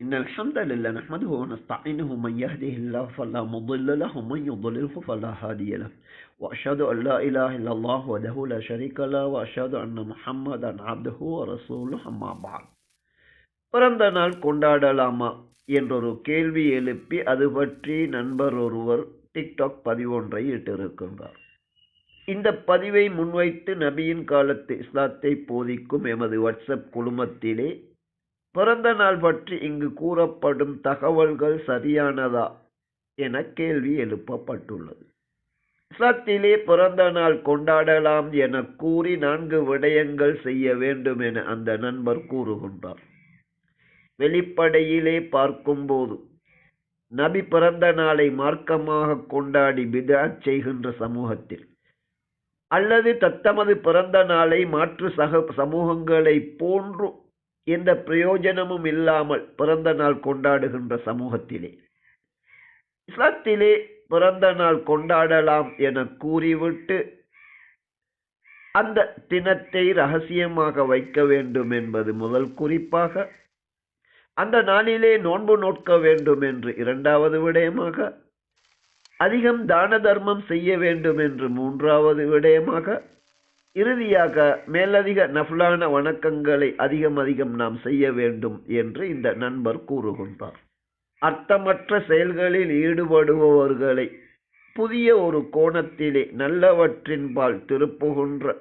إن الحمد لله نحمده ونستعينه من يهده الله فلا مضل له ومن يضلله فلا هادي له وأشهد أن لا إله إلا الله وحده لا شريك له وأشهد أن محمدا عبده ورسوله أما بعد. பிறந்த நாள் கொண்டாடலாமா என்றொரு கேள்வி எழுப்பி அது பற்றி நண்பர் ஒருவர் டிக்டாக் பதிவொன்றை இட்டிருக்கின்றார். இந்த பதிவை முன்வைத்து நபியின் காலத்து இஸ்லாத்தை போதிக்கும் எமது வாட்ஸ்அப் குழுமத்திலே பிறந்த நாள் பற்றி இங்கு கூறப்படும் தகவல்கள் சரியானதா என கேள்வி எழுப்பப்பட்டுள்ளது. இஸ்லாத்திலே பிறந்த நாள் கொண்டாடலாம் என கூறி 4 விடயங்கள் செய்ய வேண்டும் என அந்த நண்பர் கூறுகின்றார். வெளிப்படையிலே பார்க்கும்போது நபி பிறந்த நாளை மார்க்கமாக கொண்டாடி பித்அத் செய்கின்ற சமூகத்தில் அல்லது தத்தமது பிறந்த நாளை மாற்று சமூகங்களை போன்று எந்த பிரயோஜனமும் இல்லாமல் பிறந்த நாள் கொண்டாடுகின்ற சமூகத்திலே இஸ்லாத்திலே பிறந்த நாள் கொண்டாடலாம் என கூறிவிட்டு அந்த தினத்தை ரகசியமாக வைக்க வேண்டும் என்பது முதல் குறிப்பாக, அந்த நாளிலே நோன்பு நோட்க வேண்டும் என்று 2வது விடயமாக, அதிகம் தான தர்மம் செய்ய வேண்டும் என்று 3வது விடயமாக, இறுதியாக மேலதிக நஃபிலான வணக்கங்களை அதிகம் நாம் செய்ய வேண்டும் என்று இந்த நண்பர் கூறுகின்றார். அர்த்தமற்ற செயல்களில் ஈடுபடுபவர்களை புதிய ஒரு கோணத்திலே நல்லவற்றின்பால் திருப்புகின்ற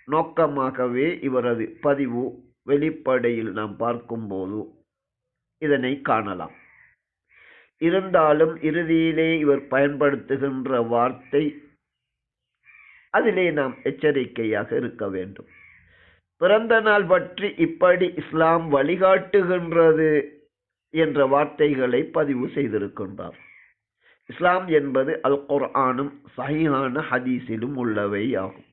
நோக்கமாகவே இவரது பதிவு வெளிப்படையில் நாம் பார்க்கும்போது இதனை காணலாம். இருந்தாலும் இறுதியிலே இவர் பயன்படுத்துகின்ற வார்த்தை, அதிலே நாம் எச்சரிக்கையாக இருக்க வேண்டும். பிறந்த நாள் பற்றி இப்படி இஸ்லாம் வழிகாட்டுகின்றது என்ற வார்த்தைகளை பதிவு செய்திருக்கின்றார். இஸ்லாம் என்பது அல் குர்ஆனும் சஹீஹான ஹதீஸிலும் உள்ளவை ஆகும்.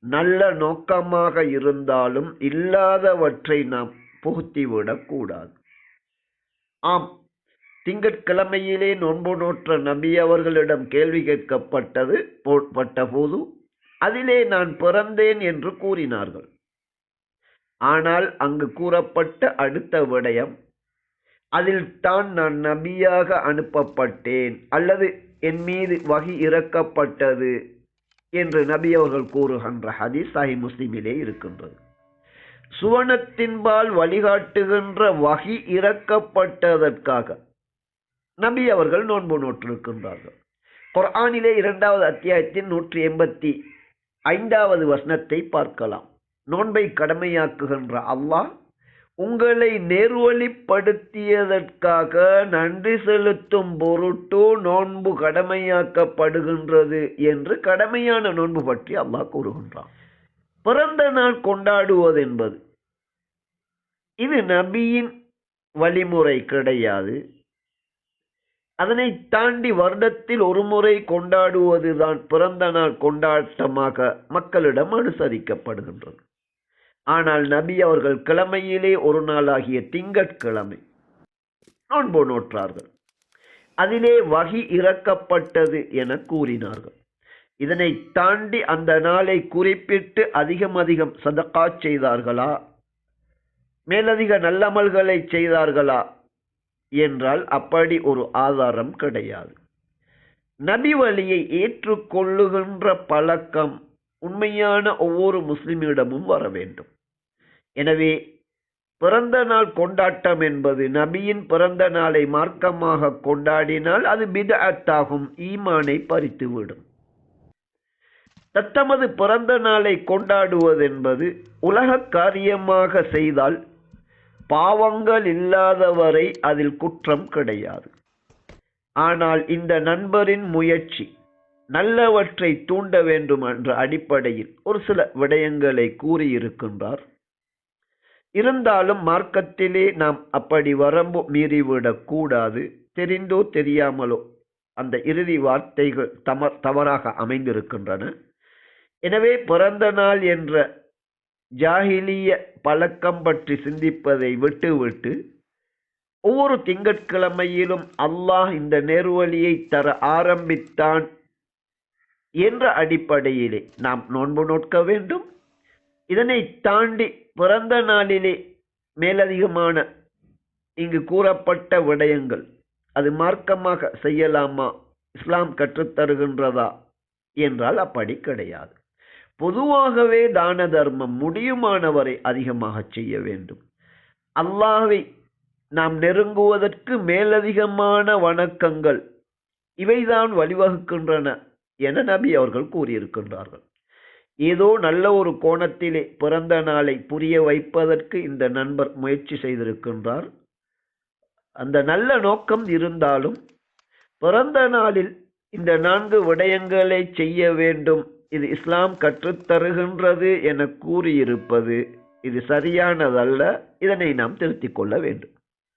நல்ல நோக்கமாக இருந்தாலும் இல்லாதவற்றை நாம் புகுத்திவிடக் கூடாது. ஆம், திங்கட்கிழமையிலே நோன்பு நோற்ற நபி அவர்களிடம் கேள்வி கேட்கப்பட்ட போது அதிலே நான் பிறந்தேன் என்று கூறினார்கள். ஆனால் அங்கு கூறப்பட்ட அடுத்த விடயம், அதில் தான் நான் நபியாக அனுப்பப்பட்டேன் அல்லது என் மீது வஹி இறக்கப்பட்டது என்று நபி அவர்கள் கூறுகின்ற ஹதீஸ் சஹீஹ் முஸ்லிமிலே இருக்கின்றது. சுவனத்தின்பால் வழிகாட்டுகின்ற வஹி இறக்கப்பட்டதற்காக நபி அவர்கள் நோன்பு நோற்றிருக்கின்றார்கள். குர்ஆனிலே 2வது அத்தியாயத்தின் 185வது வசனத்தை பார்க்கலாம். நோன்பை கடமையாக்குகின்ற அல்லாஹ் உங்களை நேர்வழிப்படுத்தியதற்காக நன்றி செலுத்தும் பொருட்டு நோன்பு கடமையாக்கப்படுகின்றது என்று கடமையான நோன்பு பற்றி அல்லாஹ் கூறுகின்றான். பிறந்த நாள் கொண்டாடுவது என்பது இது நபியின் வழிமுறை கிடையாது. அதனை தாண்டி வருடத்தில் ஒரு முறை கொண்டாடுவதுதான் பிறந்த நாள் கொண்டாட்டமாக மக்களிடம் அனுசரிக்கப்படுகின்றது. ஆனால் நபி அவர்கள் கிழமையிலே ஒரு நாளாகிய திங்கட்கிழமை நோன்பு நோற்றார்கள். அதிலே வஹி இறக்கப்பட்டது என கூறினார்கள். இதனை தாண்டி அந்த நாளை குறிப்பிட்டு அதிகம் சதகா செய்தார்களா, மேலதிக நல்லமல்களை செய்தார்களா என்றால் அப்படி ஒரு ஆதாரம் கிடையாது. நபி வழியை ஏற்றுக்கொள்ளுகின்ற பழக்கம் உண்மையான ஒவ்வொரு முஸ்லிமிடமும் வர வேண்டும். எனவே பிறந்த நாள் கொண்டாட்டம் என்பது நபியின் பிறந்த நாளை மார்க்கமாக கொண்டாடினால் அது பித்அத்தாகும், ஈமானை பறித்துவிடும். தத்தமது பிறந்த நாளை கொண்டாடுவது என்பது உலக காரியமாக செய்தால் பாவங்கள் இல்லாதவரை அதில் குற்றம் கிடையாது. ஆனால் இந்த நண்பரின் முயற்சி நல்லவற்றை தூண்ட வேண்டும் என்ற அடிப்படையில் ஒரு சில விடயங்களை கூறியிருக்கின்றார். இருந்தாலும் மார்க்கத்திலே நாம் அப்படி வரம்பு மீறிவிடக் கூடாது. தெரிந்தோ தெரியாமலோ அந்த இறுதி வார்த்தைகள் தவறாக அமைந்திருக்கின்றன. எனவே பிறந்த நாள் என்ற ஜாஹிலிய பழக்கம் பற்றி சிந்திப்பதை விட்டுவிட்டு ஒவ்வொரு திங்கட்கிழமையிலும் அல்லாஹ் இந்த நேர்வழியை தர ஆரம்பித்தான் என்ற அடிப்படையிலே நாம் நோன்பு நோட்க வேண்டும். இதனை தாண்டி பிறந்த நாளிலே மேலதிகமான இங்கு கூறப்பட்ட விடயங்கள் அது மார்க்கமாக செய்யலாமா, இஸ்லாம் கற்றுத்தருகின்றதா என்றால் அப்படி கிடையாது. பொதுவாகவே தான தர்மம் முடியுமானவரை அதிகமாக செய்ய வேண்டும். அல்லாஹ்வை நாம் நெருங்குவதற்கு மேலதிகமான வணக்கங்கள் இவைதான் வழிவகுக்கின்றன என நபி அவர்கள் கூறியிருக்கின்றார்கள். ஏதோ நல்ல ஒரு கோணத்திலே பிறந்த நாளை புரிய வைப்பதற்கு இந்த நண்பர் முயற்சி செய்திருக்கின்றார். அந்த நல்ல நோக்கம் இருந்தாலும் பிறந்த நாளில் இந்த 4 விடயங்களை செய்ய வேண்டும், இது இஸ்லாம் கற்றுத்தருகின்றது என கூறியிருப்பது இது சரியானதல்ல. இதனை நாம் திருத்திக் கொள்ள வேண்டும்.